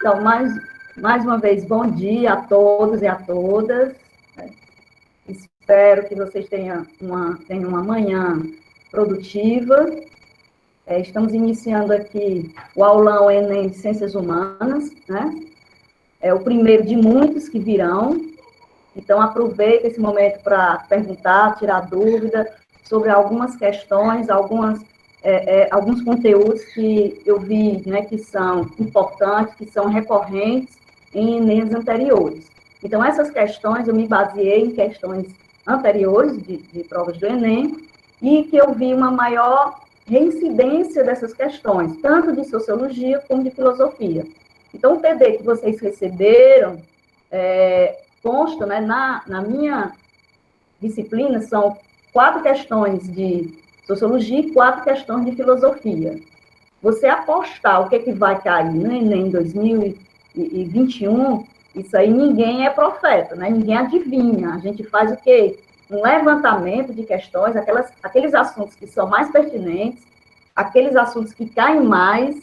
Então, mais uma vez, bom dia a todos e a todas. Espero que vocês tenham uma manhã produtiva. Estamos iniciando aqui o aulão Enem de Ciências Humanas, né? É o primeiro de muitos que virão. Então, aproveita esse momento para perguntar, tirar dúvida sobre algumas questões, alguns conteúdos que eu vi, né, que são importantes, que são recorrentes em Enems anteriores. Então, essas questões, eu me baseei em questões anteriores de provas do Enem, e que eu vi uma maior reincidência dessas questões, tanto de sociologia como de filosofia. Então, o PD que vocês receberam, consta, né, na minha disciplina, são 4 questões de sociologia e 4 questões de filosofia. Você apostar o que vai cair no Enem 2021, isso aí ninguém é profeta, né? Ninguém adivinha. A gente faz o quê? Um levantamento de questões, aqueles assuntos que são mais pertinentes, aqueles assuntos que caem mais,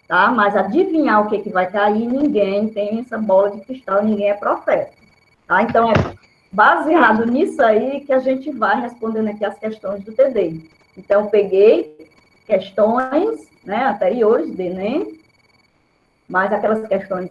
tá? Mas adivinhar o que vai cair, ninguém tem essa bola de cristal, ninguém é profeta. Tá? Então, é baseado nisso aí que a gente vai respondendo aqui as questões do TD. Então, peguei questões, né, anteriores do Enem, mas aquelas questões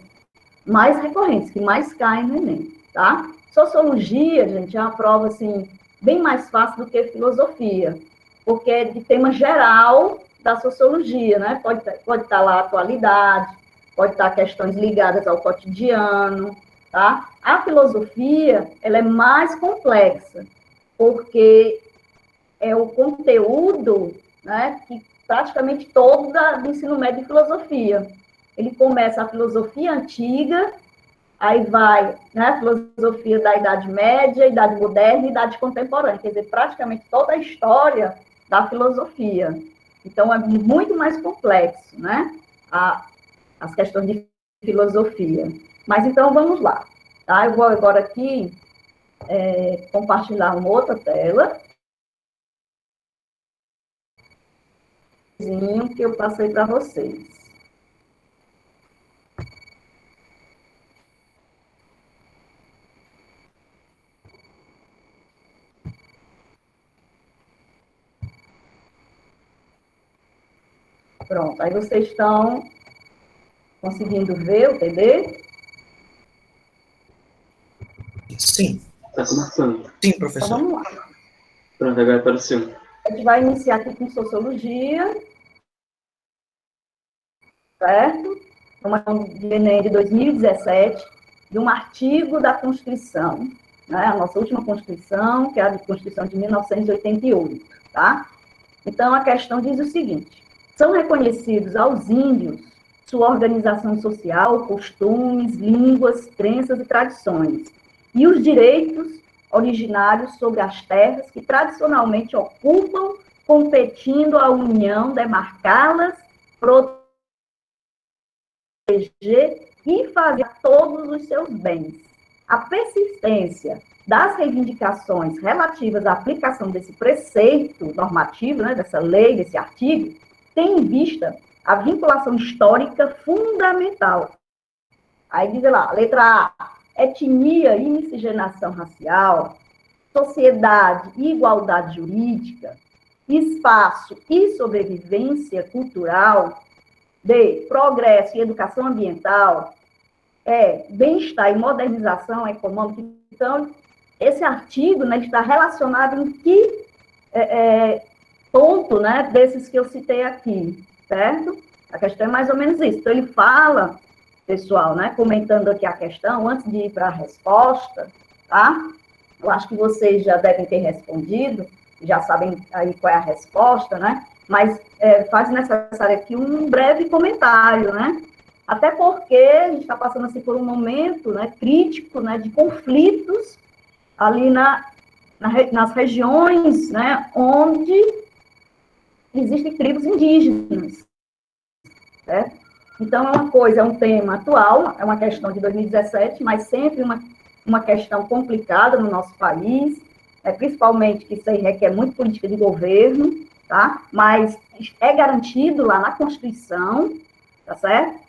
mais recorrentes, que mais caem no Enem, tá? Sociologia, gente, é uma prova, assim, bem mais fácil do que filosofia, porque é de tema geral da sociologia, né? Pode estar lá a atualidade, pode estar questões ligadas ao cotidiano, tá? A filosofia, ela é mais complexa, porque é o conteúdo, né, que praticamente todo do ensino médio de filosofia. Ele começa a filosofia antiga, aí vai, né, a filosofia da Idade Média, Idade Moderna e Idade Contemporânea, quer dizer, praticamente toda a história da filosofia. Então, é muito mais complexo, né, as questões de filosofia. Mas, então, vamos lá. Tá? Eu vou agora aqui compartilhar uma outra tela, que eu passei para vocês. Pronto, aí vocês estão conseguindo ver o TD? Sim. Está começando. Sim, professor. Então, vamos lá. Pronto, agora apareceu. A gente vai iniciar aqui com sociologia, certo? Uma de Enem de 2017, de um artigo da Constituição, né? A nossa última Constituição, que é a Constituição de 1988, tá? Então, a questão diz o seguinte: são reconhecidos aos índios sua organização social, costumes, línguas, crenças e tradições, e os direitos originários sobre as terras que tradicionalmente ocupam, competindo à União demarcá-las, proteger e fazer todos os seus bens. A persistência das reivindicações relativas à aplicação desse preceito normativo, né, dessa lei, desse artigo, tem em vista a vinculação histórica fundamental. Aí diz lá, letra A, etnia e miscigenação racial, sociedade e igualdade jurídica, espaço e sobrevivência cultural, B, progresso e educação ambiental, bem-estar e modernização econômica. Então, esse artigo, né, está relacionado em que ponto, né, desses que eu citei aqui, certo? A questão é mais ou menos isso. Então, ele fala, pessoal, né, comentando aqui a questão, antes de ir para a resposta, tá? Eu acho que vocês já devem ter respondido, já sabem aí qual é a resposta, né? Mas faz necessário aqui um breve comentário, né? Até porque a gente está passando assim por um momento, né, crítico, né, de conflitos ali nas regiões, né, onde existem tribos indígenas, certo? Então, é um tema atual, é uma questão de 2017, mas sempre uma questão complicada no nosso país, principalmente que isso aí requer muito política de governo, tá? Mas é garantido lá na Constituição, tá certo?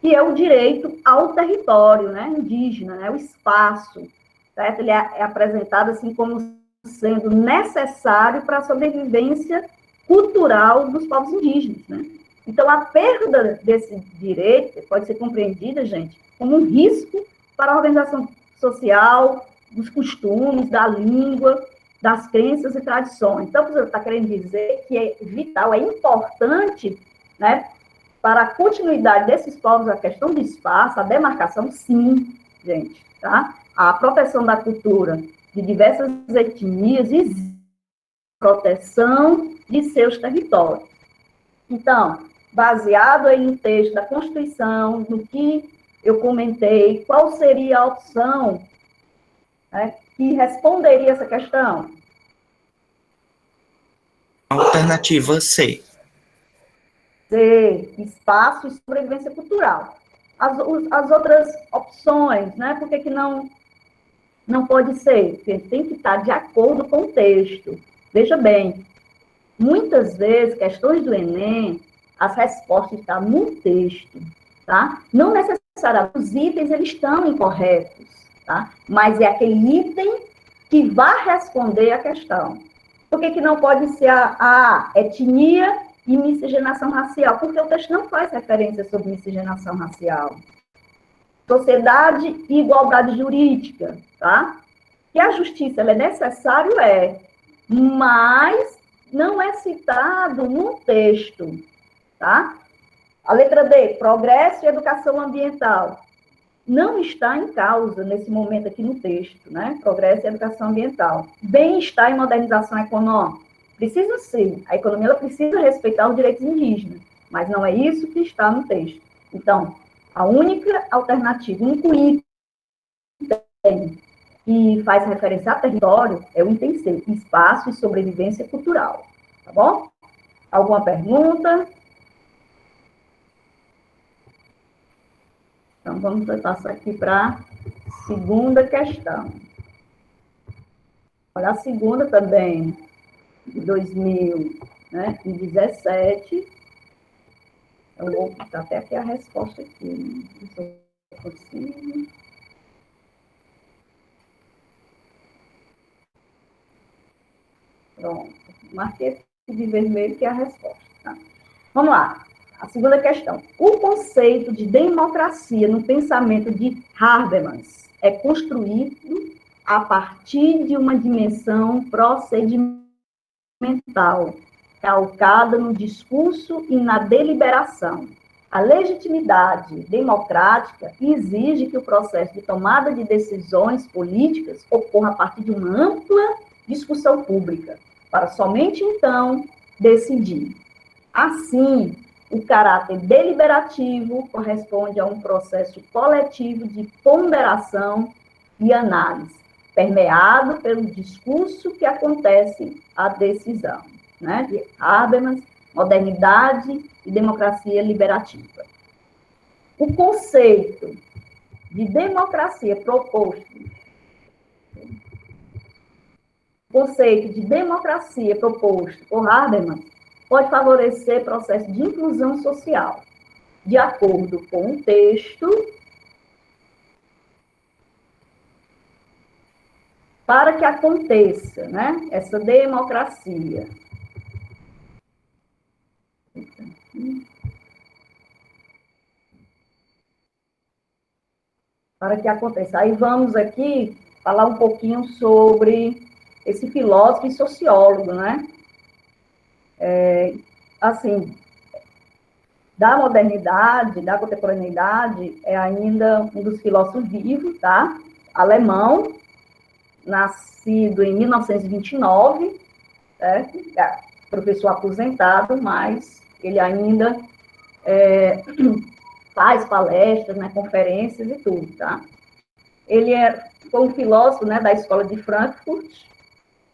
que é o direito ao território, né, indígena, né, o espaço, certo? Ele é apresentado assim como sendo necessário para a sobrevivência cultural dos povos indígenas, né? Então, a perda desse direito pode ser compreendida, gente, como um risco para a organização social, dos costumes, da língua, das crenças e tradições. Então, você está querendo dizer que é vital, é importante, né, para a continuidade desses povos, a questão do espaço, a demarcação, sim, gente, tá? A proteção da cultura de diversas etnias e proteção de seus territórios. Então, baseado aí no texto da Constituição, no que eu comentei, qual seria a opção, né, que responderia essa questão? Alternativa C. C, espaço e sobrevivência cultural. As outras opções, né, por que não pode ser? Porque tem que estar de acordo com o texto. Veja bem, muitas vezes, questões do Enem, as respostas estão no texto, tá? Não necessariamente, os itens, eles estão incorretos, tá? Mas é aquele item que vai responder a questão. Por que não pode ser a etnia e miscigenação racial? Porque o texto não faz referência sobre miscigenação racial. Sociedade e igualdade jurídica, tá? Que a justiça ela é necessário, mas não é citado no texto, tá? A letra D, progresso e educação ambiental, não está em causa nesse momento aqui no texto, né? Progresso e educação ambiental. Bem-estar e modernização econômica, precisa sim, a economia ela precisa respeitar os direitos indígenas, mas não é isso que está no texto. Então, a única alternativa, o único item que faz referência a território é o item C, espaço e sobrevivência cultural. Tá bom? Alguma pergunta? Então, vamos passar aqui para a segunda questão. Olha, a segunda também, de 2017. Eu vou botar até aqui a resposta aqui. Né? Se eu consigo. Pronto. Marquei de vermelho que é a resposta. Tá? Vamos lá. A segunda questão. O conceito de democracia no pensamento de Habermas é construído a partir de uma dimensão procedimental, calcada no discurso e na deliberação. A legitimidade democrática exige que o processo de tomada de decisões políticas ocorra a partir de uma ampla discussão pública, para somente então decidir. Assim, o caráter deliberativo corresponde a um processo coletivo de ponderação e análise, permeado pelo discurso que acontece a decisão, né? De Habermas, modernidade e democracia liberativa. O conceito de democracia proposto por Habermas pode favorecer processo de inclusão social, de acordo com o texto, para que aconteça, né, essa democracia. Para que aconteça. Aí vamos aqui falar um pouquinho sobre esse filósofo e sociólogo, né? Assim, da modernidade, da contemporaneidade, é ainda um dos filósofos vivos, tá? Alemão, nascido em 1929, certo? Professor aposentado, mas ele ainda faz palestras, né, conferências e tudo, tá? Ele foi um filósofo, né, da escola de Frankfurt,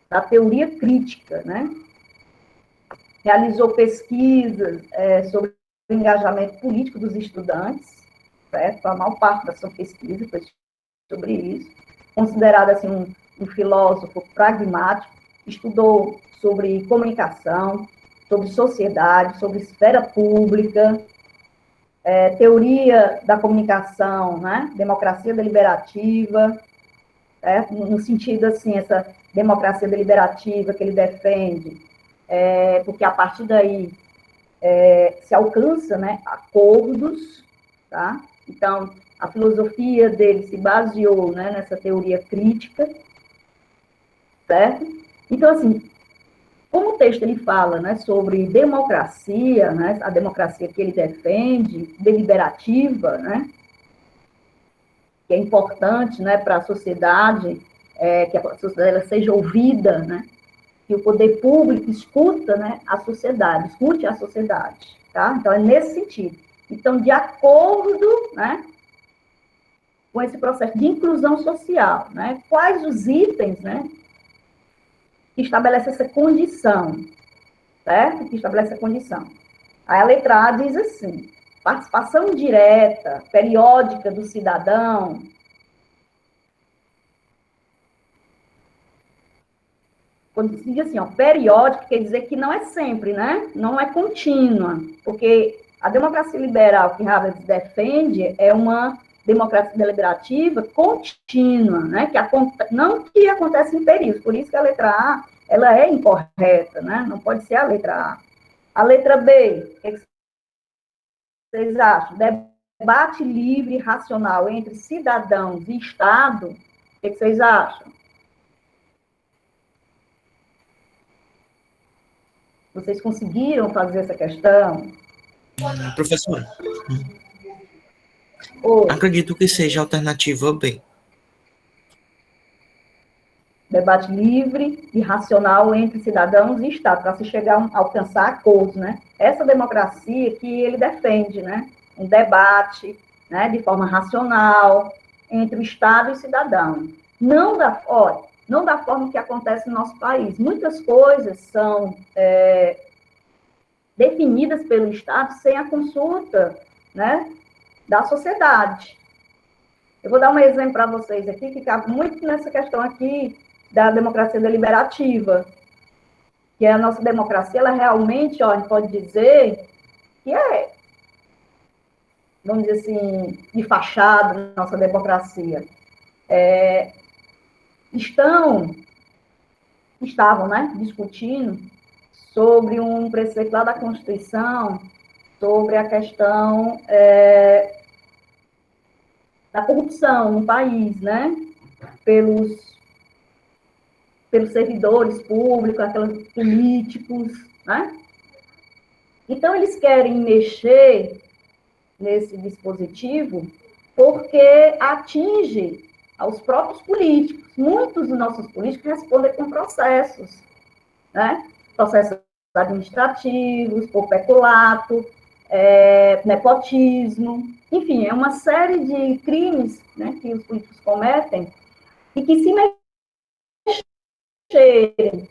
da teoria crítica, né? Realizou pesquisas sobre o engajamento político dos estudantes, certo? A maior parte da sua pesquisa foi sobre isso. Considerado assim um filósofo pragmático, estudou sobre comunicação, sobre sociedade, sobre esfera pública, teoria da comunicação, né? Democracia deliberativa, no sentido, assim, essa democracia deliberativa que ele defende, porque a partir daí se alcança, né, acordos, tá? Então, a filosofia dele se baseou, né, nessa teoria crítica, certo? Então, assim, como o texto ele fala, né, sobre democracia, né, a democracia que ele defende, deliberativa, né, que é importante, né, para a sociedade, que a sociedade ela seja ouvida, né, que o poder público escuta, né, a sociedade, escute a sociedade, tá? Então, é nesse sentido. Então, de acordo, né, com esse processo de inclusão social, né, quais os itens, né, que estabelecem essa condição, certo? Que estabelece a condição. Aí a letra A diz assim, participação direta, periódica do cidadão. Quando se diz assim, ó, periódico, quer dizer que não é sempre, né? Não é contínua, porque a democracia liberal que Habermas defende é uma democracia deliberativa contínua, né? Não que acontece em períodos, por isso que a letra A, ela é incorreta, né? Não pode ser a letra A. A letra B, o que vocês acham? Debate livre e racional entre cidadãos e Estado, o que vocês acham? Vocês conseguiram fazer essa questão? Professor, Ou acredito que seja a alternativa B. debate livre e racional entre cidadãos e Estado, para se chegar a alcançar acordos, né? Essa democracia que ele defende, né? Um debate, né, de forma racional entre o Estado e o cidadão. Não da forma que acontece no nosso país. Muitas coisas são definidas pelo Estado sem a consulta, né, da sociedade. Eu vou dar um exemplo para vocês aqui, que cabe muito nessa questão aqui da democracia deliberativa, que a nossa democracia, ela realmente, ó, a gente pode dizer que vamos dizer assim, de fachada, nossa democracia. Estavam, né, discutindo sobre um preceito lá da Constituição, sobre a questão da corrupção no país, né, pelos servidores públicos, aqueles políticos, né? Então, eles querem mexer nesse dispositivo porque atinge aos próprios políticos. Muitos dos nossos políticos respondem com processos, né? Processos administrativos, por peculato, nepotismo, enfim, é uma série de crimes, né, que os políticos cometem e que se mexerem,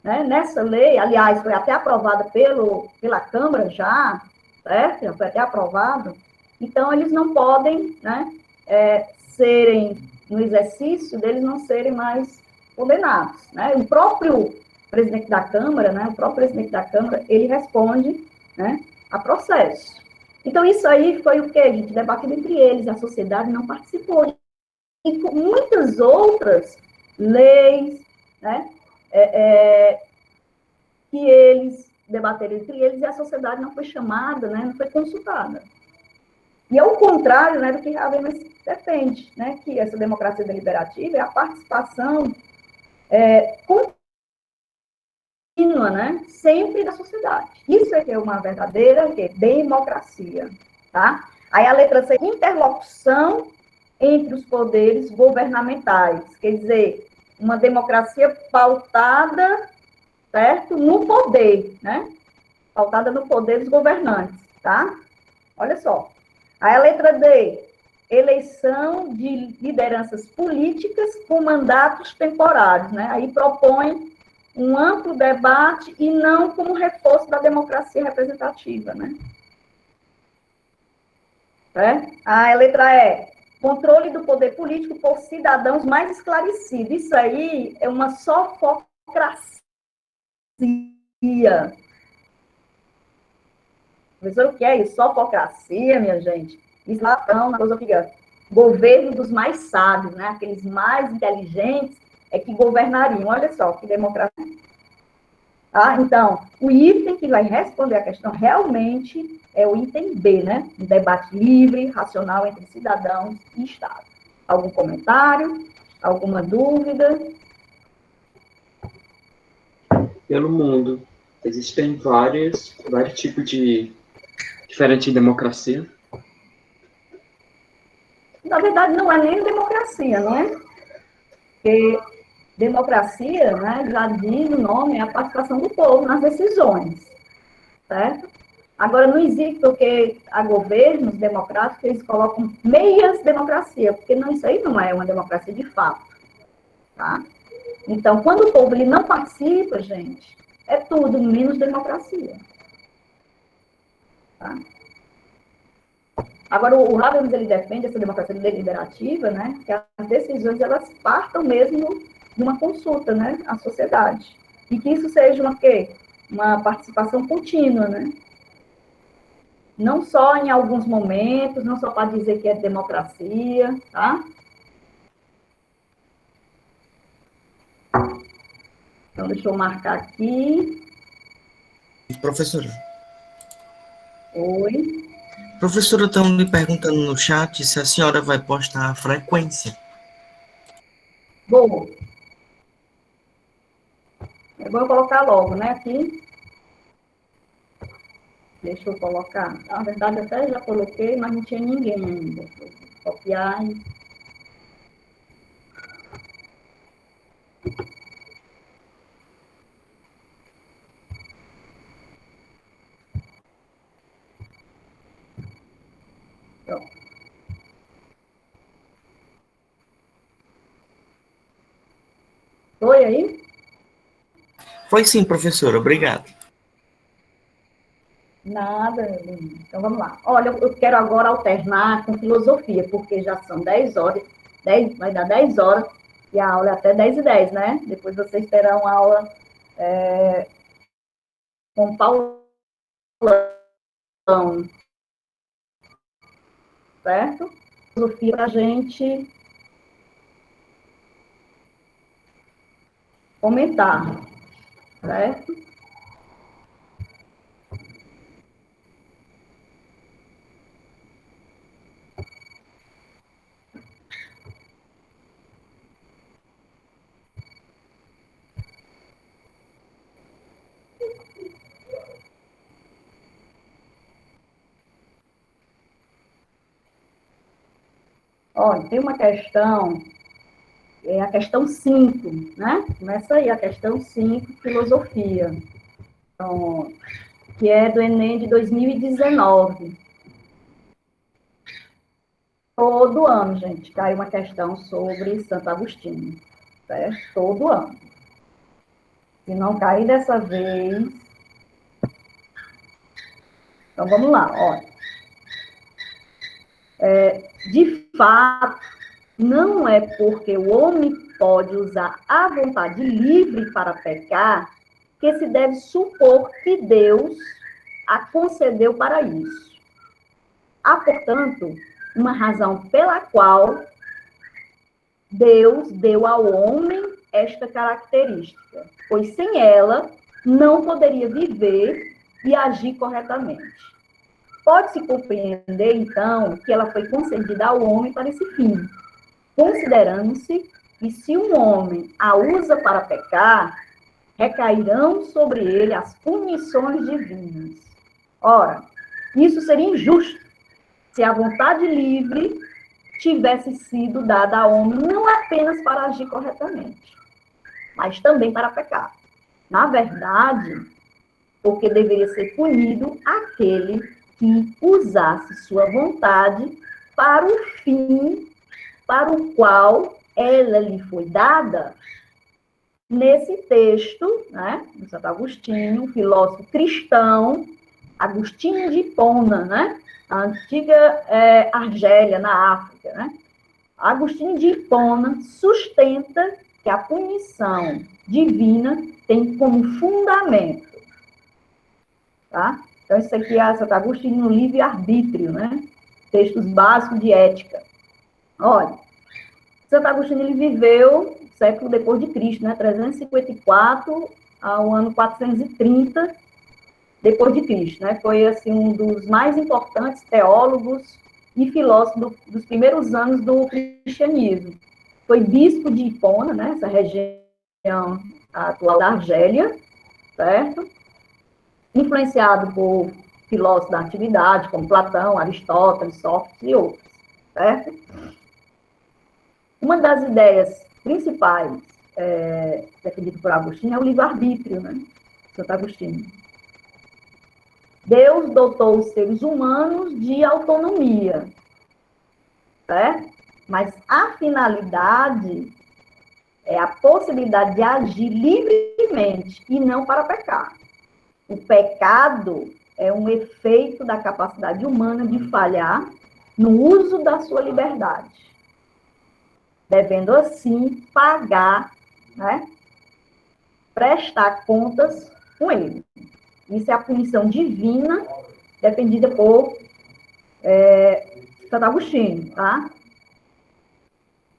né, nessa lei, aliás, foi até aprovada pela Câmara já, certo? Já foi até aprovado. Então, eles não podem, né, serem, no exercício deles, não serem mais condenados, né? O próprio presidente da Câmara, né, ele responde, né, a processo. Então, isso aí foi o que a gente debateu entre eles, a sociedade não participou. E com muitas outras leis, né, que eles debateram entre eles e a sociedade não foi chamada, né, não foi consultada. E é o contrário, né, do que Habermas defende, né, que essa democracia deliberativa é a participação contínua, né, sempre da sociedade. Isso é que é uma verdadeira democracia, tá? Aí a letra C, interlocução entre os poderes governamentais, quer dizer, uma democracia pautada, certo, no poder, né? Pautada no poder dos governantes, tá? Olha só. Aí a letra D, eleição de lideranças políticas com mandatos temporários, né? Aí propõe um amplo debate e não como reforço da democracia representativa, né? A letra E, controle do poder político por cidadãos mais esclarecidos. Isso aí é uma sofocracia. Professor, o que é isso? Sofocracia, minha gente? Isso lá estão na filosofia. Governo dos mais sábios, né? Aqueles mais inteligentes é que governariam. Olha só, que democracia. Ah, então, o item que vai responder a questão realmente é o item B, né? Um debate livre, racional entre cidadãos e Estado. Algum comentário? Alguma dúvida? Pelo mundo, existem vários tipos de diferente democracia. Na verdade, não é nem democracia, não é? Porque democracia, né, já diz o nome, é a participação do povo nas decisões, certo? Agora, não existe, porque há governos democráticos que eles colocam meias democracia, porque não, isso aí não é uma democracia de fato, tá? Então, quando o povo ele não participa, gente, é tudo menos democracia. Tá? Agora, o Habermas, ele defende essa democracia deliberativa, né, que as decisões, elas partam mesmo de uma consulta, né, à sociedade. E que isso seja uma, quê? Uma participação contínua, né? Não só em alguns momentos, não só para dizer que é democracia, tá? Então, deixa eu marcar aqui. Professora. Oi. Professora, estão lhe perguntando no chat se a senhora vai postar a frequência. Vou. Eu vou colocar logo, né, aqui. Deixa eu colocar. Na verdade, até já coloquei, mas não tinha ninguém ainda. Vou copiar e... Pronto. Foi aí? Foi sim, professora. Obrigado. Nada. Então, vamos lá. Olha, eu quero agora alternar com filosofia, porque já são 10 horas, 10, vai dar 10 horas, e a aula é até 10h10, né? Depois vocês terão aula com Paulão, certo? Filosofia para a gente comentar, certo? Olha, tem uma questão, é a questão 5, né? Começa aí, a questão 5, filosofia, então, que é do Enem de 2019. Todo ano, gente, cai uma questão sobre Santo Agostinho, certo? Todo ano. Se não cair dessa vez... Então, vamos lá, olha. De fato, não é porque o homem pode usar a vontade livre para pecar que se deve supor que Deus a concedeu para isso. Há, portanto, uma razão pela qual Deus deu ao homem esta característica, pois sem ela não poderia viver e agir corretamente. Pode-se compreender, então, que ela foi concedida ao homem para esse fim, considerando-se que se um homem a usa para pecar, recairão sobre ele as punições divinas. Ora, isso seria injusto se a vontade livre tivesse sido dada ao homem não apenas para agir corretamente, mas também para pecar. Na verdade, porque deveria ser punido aquele que usasse sua vontade para o fim para o qual ela lhe foi dada. Nesse texto, né, de Santo Agostinho, um filósofo cristão, Agostinho de Hipona, né, a antiga Argélia, na África, né? Agostinho de Hipona sustenta que a punição divina tem como fundamento, tá? Então, isso aqui é Santo Agostinho no livre-arbítrio, né? Textos básicos de ética. Olha, Santo Agostinho, ele viveu século depois de Cristo, né? 354 ao ano 430 depois de Cristo, né? Foi, assim, um dos mais importantes teólogos e filósofos dos primeiros anos do cristianismo. Foi bispo de Hipona, né? Essa região atual da Argélia, certo? Influenciado por filósofos da antiguidade, como Platão, Aristóteles, Sócrates e outros, certo? Uma das ideias principais defendidas por Agostinho é o livre-arbítrio, né? Santo Agostinho. Deus dotou os seres humanos de autonomia, certo? Mas a finalidade é a possibilidade de agir livremente e não para pecar. O pecado é um efeito da capacidade humana de falhar no uso da sua liberdade, devendo assim pagar, né, prestar contas com ele. Isso é a punição divina defendida por Santo Agostinho, tá?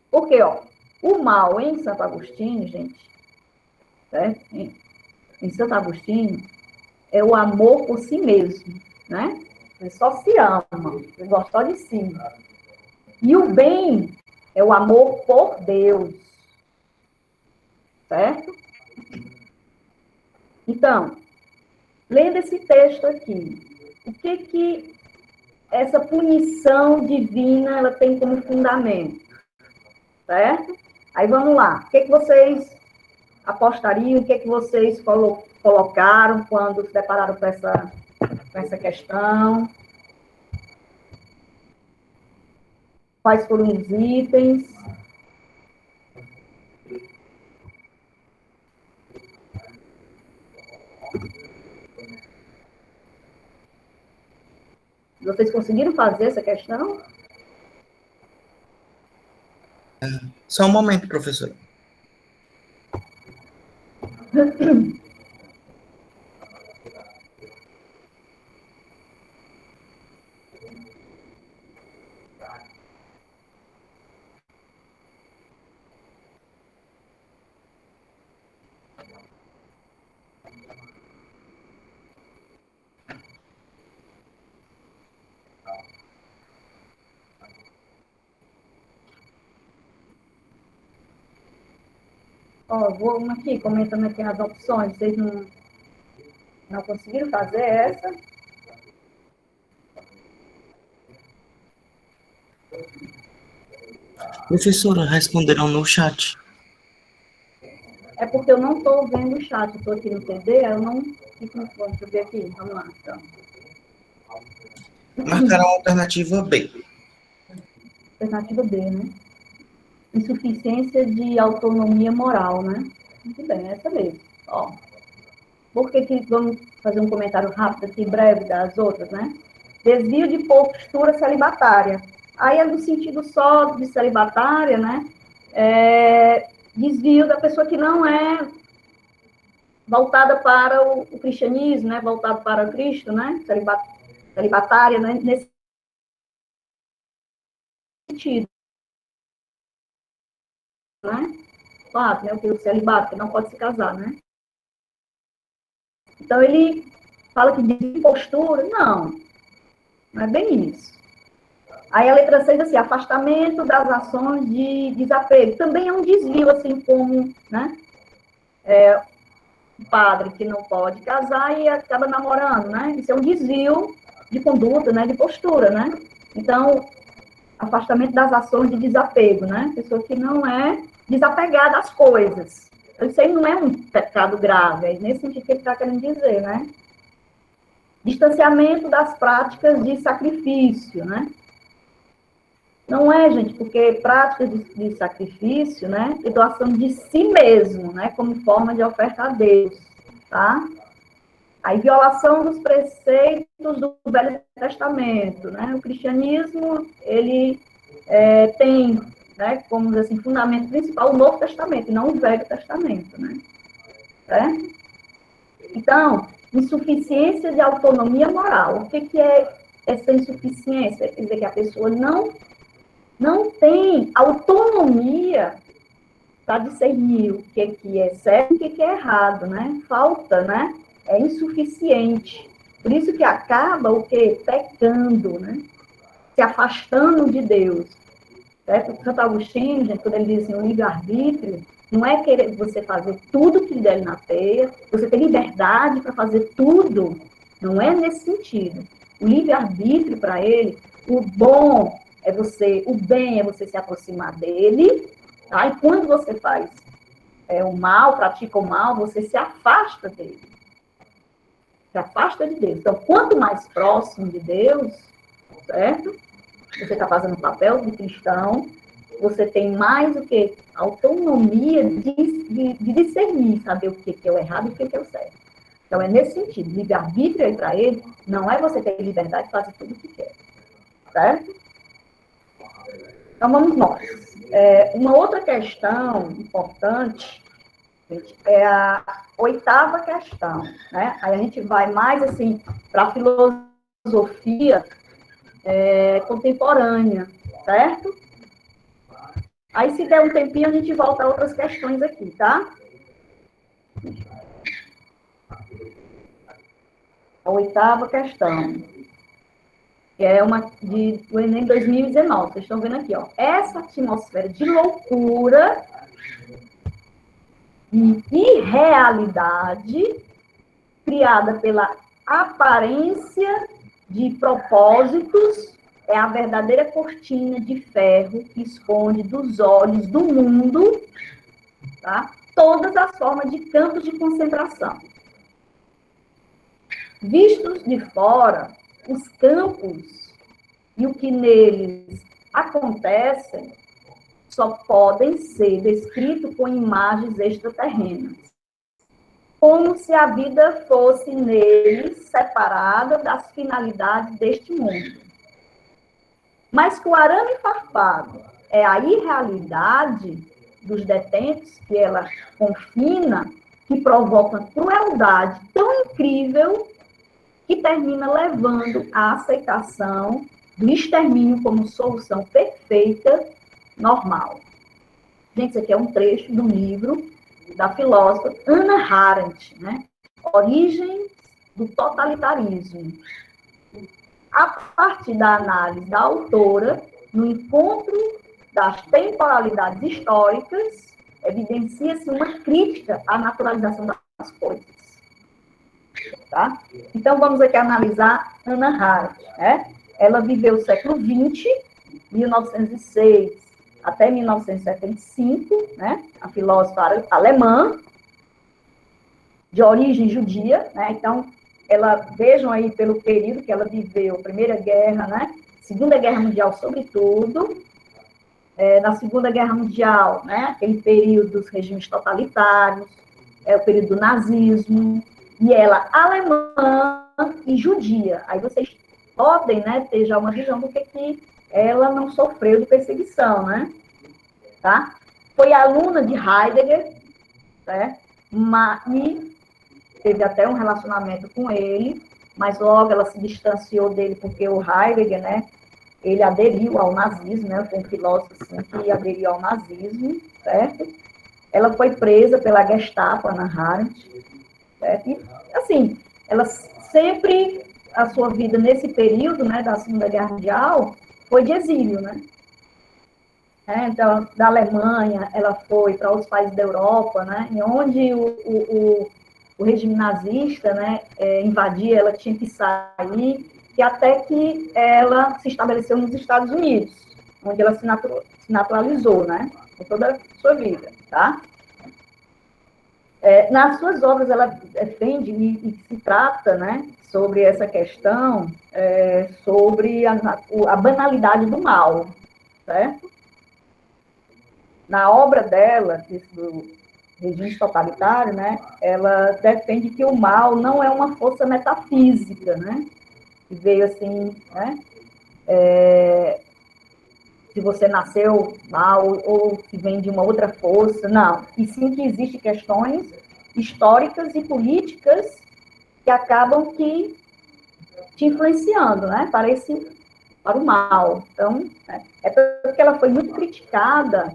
Porque, ó, o mal em Santo Agostinho, gente, certo? Em Santo Agostinho, é o amor por si mesmo, né? Ele só se ama, ele gosta de si. E o bem é o amor por Deus, certo? Então, lendo esse texto aqui, o que essa punição divina ela tem como fundamento, certo? Aí vamos lá, o que vocês apostariam, o que vocês colocaram quando se depararam com essa questão? Quais foram os itens? Vocês conseguiram fazer essa questão? Só um momento, professora. Ó, vou aqui comentando aqui as opções. Vocês não conseguiram fazer essa? Professora, responderam no chat. É porque eu não estou vendo o chat, estou aqui no TD, eu não fico no fone. Deixa eu ver aqui, vamos lá, então. Marcaram a alternativa B. Alternativa B, né? Insuficiência de autonomia moral, né? Muito bem, essa mesmo. Ó, por que vamos fazer um comentário rápido aqui, breve, das outras, né? Desvio de postura celibatária. Aí é no sentido só de celibatária, né? Desvio da pessoa que não é voltada para o cristianismo, né? Voltada para Cristo, né? Celibatária, né? Nesse sentido, né? Claro, né? O celibato, que não pode se casar, né? Então, ele fala que de postura, não é bem isso. Aí a letra 6, assim, afastamento das ações de desapego. Também é um desvio, assim, como, né? O padre que não pode casar e acaba namorando, né? Isso é um desvio de conduta, né? De postura, né? Então, afastamento das ações de desapego, né? Pessoa que não é desapegada às coisas. Isso aí não é um pecado grave, é nesse sentido que ele está querendo dizer, né? Distanciamento das práticas de sacrifício, né? Não é, gente, porque práticas de sacrifício, né? E doação de si mesmo, né? Como forma de oferta a Deus, tá? Aí, violação dos preceitos do Velho Testamento, né? O cristianismo, ele tem, né, como dizer assim, fundamento principal o Novo Testamento, e não o Velho Testamento, né? Certo? Então, insuficiência de autonomia moral. O que é essa insuficiência? Quer dizer que a pessoa não tem autonomia para discernir o que é certo e o que é errado, né? Falta, né? É insuficiente. Por isso que acaba o quê? Pecando, né? Se afastando de Deus. Certo? Santo Agostinho, gente, quando ele diz assim, o livre-arbítrio, não é querer você fazer tudo que lhe der na teia, você ter liberdade para fazer tudo. Não é nesse sentido. O livre-arbítrio, para ele, o bom é você, o bem é você se aproximar dele, tá? E quando você faz o mal, pratica o mal, você se afasta dele. Se afasta de Deus. Então, quanto mais próximo de Deus, certo? Você está fazendo o papel de cristão, você tem mais o que? Autonomia de discernir, saber o que é o errado e o que é o certo. Então, é nesse sentido. Livre-arbítrio aí para ele não é você ter liberdade de fazer tudo o que quer. Certo? Então, vamos nós. Uma outra questão importante, gente, é a 8ª questão. Né? Aí a gente vai mais assim para a filosofia contemporânea, certo? Aí, se der um tempinho, a gente volta a outras questões aqui, tá? A 8ª questão, que é uma do Enem 2019. Vocês estão vendo aqui, ó. Essa atmosfera de loucura e irrealidade criada pela aparência de propósitos é a verdadeira cortina de ferro que esconde dos olhos do mundo, tá? Todas as formas de campos de concentração. Vistos de fora, os campos e o que neles acontece só podem ser descritos com imagens extraterrenas, como se a vida fosse neles separada das finalidades deste mundo. Mas que o arame farpado é a irrealidade dos detentos que ela confina, que provoca crueldade tão incrível que termina levando à aceitação do extermínio como solução perfeita, normal. Gente, isso aqui é um trecho do livro da filósofa Hannah Arendt, né? Origens do totalitarismo. A partir da análise da autora, no encontro das temporalidades históricas, evidencia-se uma crítica à naturalização das coisas. Tá? Então, vamos aqui analisar Hannah Arendt. Né? Ela viveu o século XX, 1906 até 1975, né? A filósofa alemã, de origem judia, né? Então, vejam aí pelo período que ela viveu, Primeira Guerra, né? Segunda Guerra Mundial, sobretudo, na Segunda Guerra Mundial, né? Aquele período dos regimes totalitários, o período do nazismo, e ela alemã e judia. Aí vocês podem, né, ter já uma visão do que ela não sofreu de perseguição, né? Tá? Foi aluna de Heidegger, né? E teve até um relacionamento com ele, mas logo ela se distanciou dele porque o Heidegger, né, ele aderiu ao nazismo, né, foi um filósofo assim, que aderiu ao nazismo, certo? Ela foi presa pela Gestapo, Hannah Arendt, certo? E, assim, ela sempre, a sua vida nesse período, né, da Segunda Guerra Mundial, foi de exílio, né? Então, da Alemanha, ela foi para outros países da Europa, né, em onde o regime nazista, né, invadia, ela tinha que sair, e até que ela se estabeleceu nos Estados Unidos, onde ela se naturalizou, né, por toda a sua vida, tá? Nas suas obras, ela defende e se trata, né, sobre essa questão, sobre a banalidade do mal, certo? Na obra dela, do regime totalitário, né, ela defende que o mal não é uma força metafísica, né, que veio assim, né, se você nasceu mal ou que vem de uma outra força, não. E sim que existem questões históricas e políticas que acabam que te influenciando, né, para o mal. Então, é porque ela foi muito criticada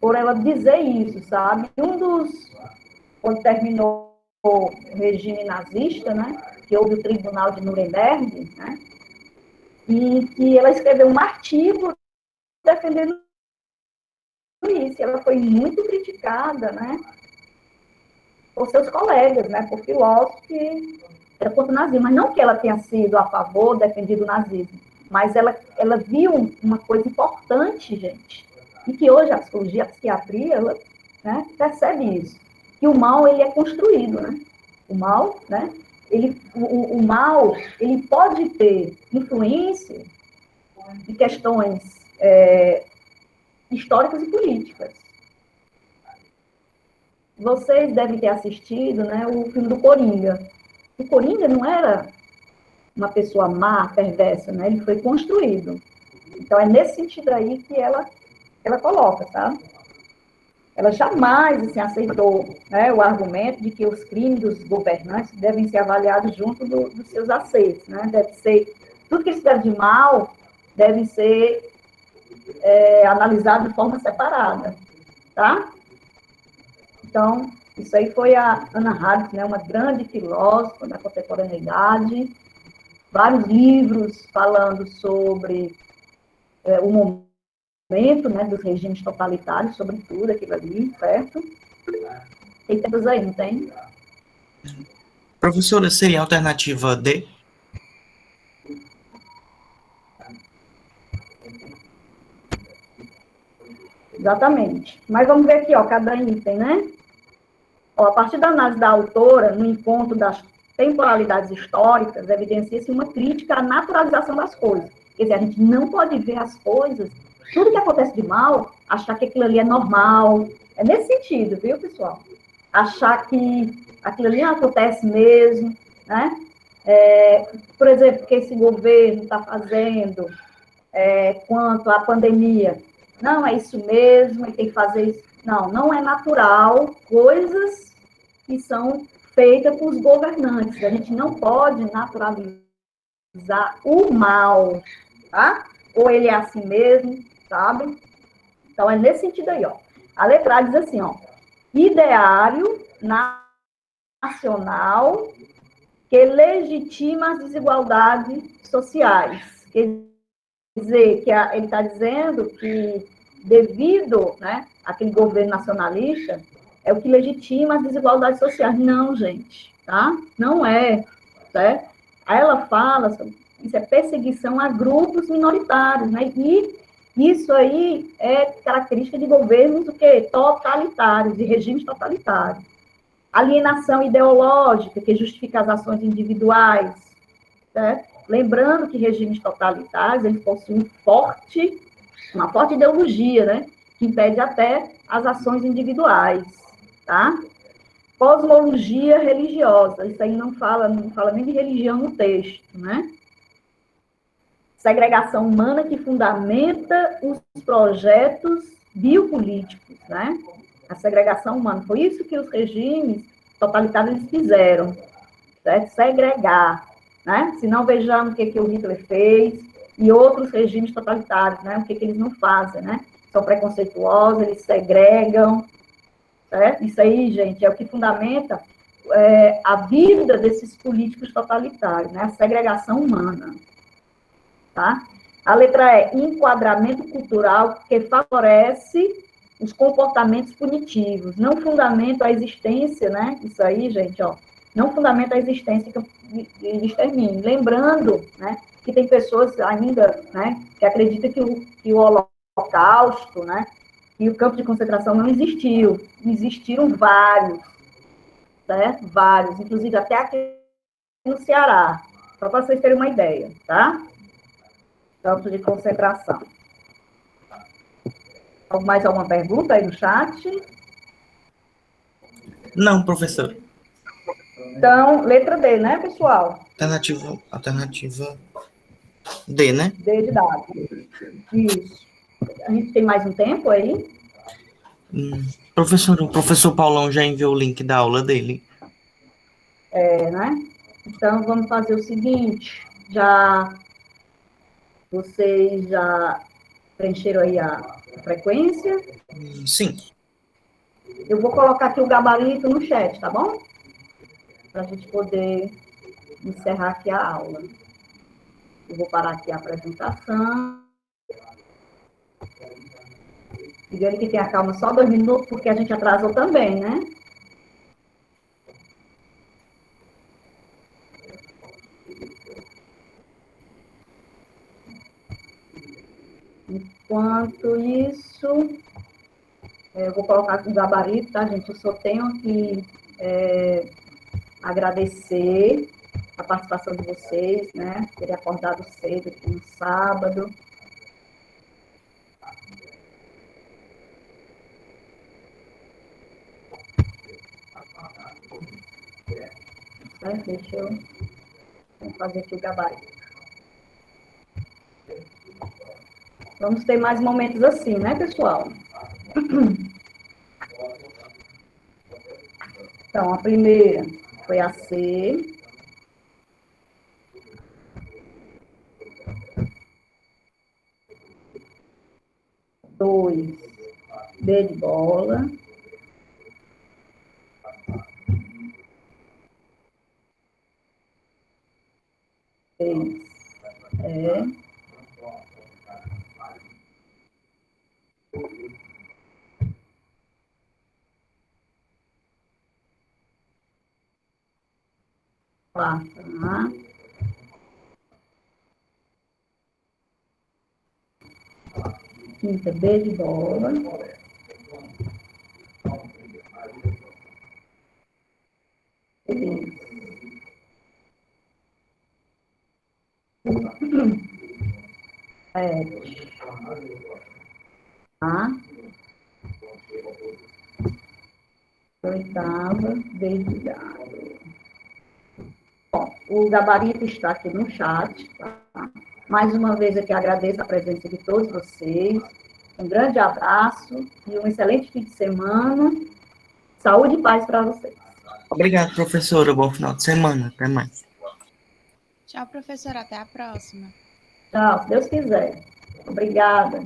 por ela dizer isso, sabe? Quando terminou o regime nazista, né, que houve o Tribunal de Nuremberg, né, e que ela escreveu um artigo defendendo isso. Ela foi muito criticada, né, por seus colegas, né, por filósofos que era contra o nazismo, mas não que ela tenha sido a favor, defendido o nazismo, mas ela viu uma coisa importante, gente, e que hoje a psicologia, a psiquiatria, ela, né, percebe isso, que o mal, ele é construído, né? O mal, né? O mal, ele pode ter influência de questões históricas e políticas. Vocês devem ter assistido, né, o filme do Coringa. O Coringa não era uma pessoa má, perversa, né? Ele foi construído. Então, é nesse sentido aí que ela coloca, sabe? Ela jamais assim, aceitou, né, o argumento de que os crimes dos governantes devem ser avaliados junto dos seus acertos, né? Deve ser, tudo que eles fizeram de mal deve ser analisado de forma separada, tá? Então, isso aí foi a Hannah Arendt, né, uma grande filósofa da contemporaneidade, vários livros falando sobre o momento, né, dos regimes totalitários, sobretudo aquilo ali, certo? Tem tempos aí, não tem? Professora, seria a alternativa D? Exatamente. Mas vamos ver aqui, ó, cada item, né? Ó, a partir da análise da autora, no encontro das temporalidades históricas, evidencia-se uma crítica à naturalização das coisas. Quer dizer, a gente não pode ver as coisas, tudo que acontece de mal, achar que aquilo ali é normal. É nesse sentido, viu, pessoal? Achar que aquilo ali acontece mesmo, né? Por exemplo, que esse governo está fazendo quanto à pandemia. Não, é isso mesmo, e tem que fazer isso. Não, não é natural coisas que são feitas por os governantes. A gente não pode naturalizar o mal, tá? Ou ele é assim mesmo, sabe? Então, é nesse sentido aí, ó. A letra A diz assim, ó, ideário nacional que legitima as desigualdades sociais. Quer dizer, que ele está dizendo que, devido, né, àquele governo nacionalista, é o que legitima as desigualdades sociais. Não, gente, tá? Não é, certo? Aí ela fala, isso é perseguição a grupos minoritários, né? E isso aí é característica de governos o quê? Totalitários, de regimes totalitários. Alienação ideológica, que justifica as ações individuais, certo? Lembrando que regimes totalitários, eles possuem uma forte ideologia, né? Que impede até as ações individuais, tá? Cosmologia religiosa, isso aí não fala nem de religião no texto, né? Segregação humana que fundamenta os projetos biopolíticos, né? A segregação humana, foi isso que os regimes totalitários fizeram, certo? Segregar, né? Se não, vejamos o que o Hitler fez e outros regimes totalitários, né? O que eles não fazem, né? São preconceituosos, eles segregam, certo? Isso aí, gente, é o que fundamenta a vida desses políticos totalitários, né? A segregação humana, tá? A letra E, enquadramento cultural que favorece os comportamentos punitivos, não fundamenta a existência, né? Isso aí, gente, ó, não fundamenta a existência de extermínio. Lembrando, né, que tem pessoas ainda, né, que acreditam que o Holocausto, né, e o campo de concentração não existiu. Existiram vários, certo? Vários, inclusive até aqui no Ceará, só para vocês terem uma ideia, tá? Campo de concentração. Mais alguma pergunta aí no chat? Não, professor. Então, letra D, né, pessoal? Alternativa D, né? D de dado. Isso. A gente tem mais um tempo aí? Professor, o professor Paulão já enviou o link da aula dele. né? Então, vamos fazer o seguinte, vocês já preencheram aí a frequência? Sim. Eu vou colocar aqui o gabarito no chat, tá bom? Para a gente poder encerrar aqui a aula. Eu vou parar aqui a apresentação. Diga ele que tenha calma só 2 minutos, porque a gente atrasou também, né? Enquanto isso, eu vou colocar aqui o gabarito, tá, gente? Eu só tenho que agradecer a participação de vocês, né? Terem acordado cedo aqui no sábado. Deixa eu fazer aqui o gabarito. Vamos ter mais momentos assim, né, pessoal? Então, a primeira foi a C. Dois, B de bola. Três, é. Quarta, A. Quinta, B de bola. Seis. Sete. A. Oitava, B de gado. Bom, o gabarito está aqui no chat, tá? Mais uma vez aqui agradeço a presença de todos vocês. Um grande abraço e um excelente fim de semana. Saúde e paz para vocês. Obrigado, professora. Bom final de semana. Até mais. Tchau, professora. Até a próxima. Tchau, se Deus quiser. Obrigada.